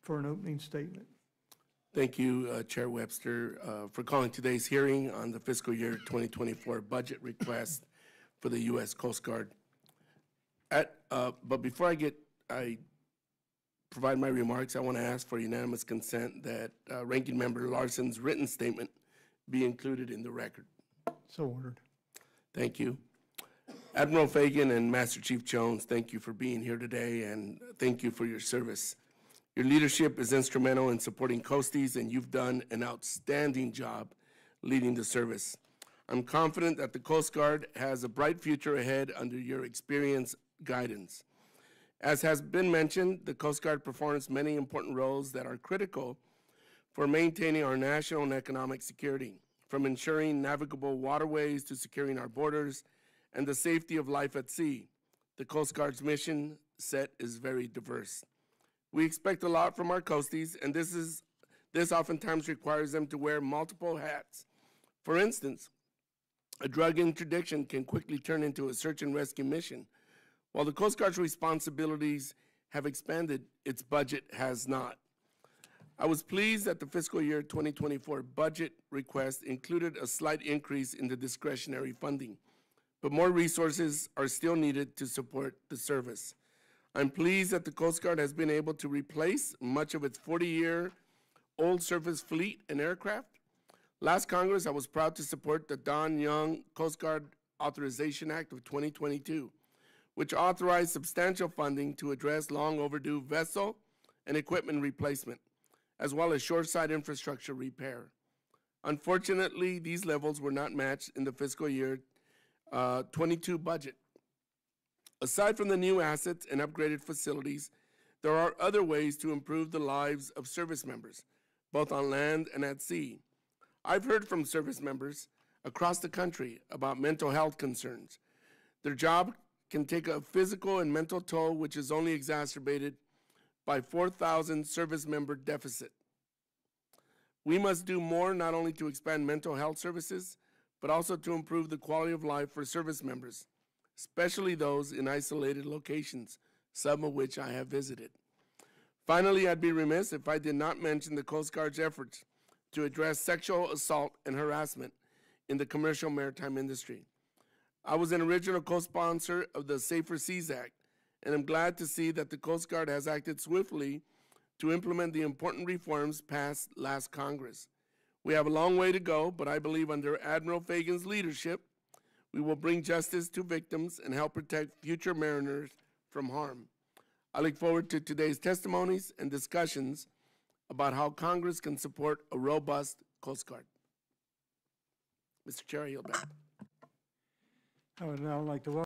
for an opening statement. Thank you, Chair Webster, for calling today's hearing on the fiscal year 2024 budget request for the U.S. Coast Guard. But before I provide my remarks, I want to ask for unanimous consent that Ranking Member Larson's written statement be included in the record. So ordered. Thank you. Admiral Fagan and Master Chief Jones, thank you for being here today, and thank you for your service. Your leadership is instrumental in supporting Coasties, and you've done an outstanding job leading the service. I'm confident that the Coast Guard has a bright future ahead under your experience guidance. As has been mentioned, the Coast Guard performs many important roles that are critical for maintaining our national and economic security, from ensuring navigable waterways to securing our borders and the safety of life at sea. The Coast Guard's mission set is very diverse. We expect a lot from our Coasties, and this oftentimes requires them to wear multiple hats. For instance, a drug interdiction can quickly turn into a search and rescue mission. While the Coast Guard's responsibilities have expanded, its budget has not. I was pleased that the fiscal year 2024 budget request included a slight increase in the discretionary funding, but more resources are still needed to support the service. I'm pleased that the Coast Guard has been able to replace much of its 40-year-old surface fleet and aircraft. Last Congress, I was proud to support the Don Young Coast Guard Authorization Act of 2022, which authorized substantial funding to address long overdue vessel and equipment replacement, as well as shoreside infrastructure repair. Unfortunately, these levels were not matched in the fiscal year 22 budget. Aside from the new assets and upgraded facilities, there are other ways to improve the lives of service members, both on land and at sea. I've heard from service members across the country about mental health concerns. Their job can take a physical and mental toll, which is only exacerbated by 4,000 service member deficit. We must do more not only to expand mental health services, but also to improve the quality of life for service members, especially those in isolated locations, some of which I have visited. Finally, I'd be remiss if I did not mention the Coast Guard's efforts to address sexual assault and harassment in the commercial maritime industry. I was an original co-sponsor of the Safer Seas Act, and I'm glad to see that the Coast Guard has acted swiftly to implement the important reforms passed last Congress. We have a long way to go, but I believe under Admiral Fagan's leadership, we will bring justice to victims and help protect future mariners from harm. I look forward to today's testimonies and discussions about how Congress can support a robust Coast Guard. Mr. Chair, I yield back. I would now like to welcome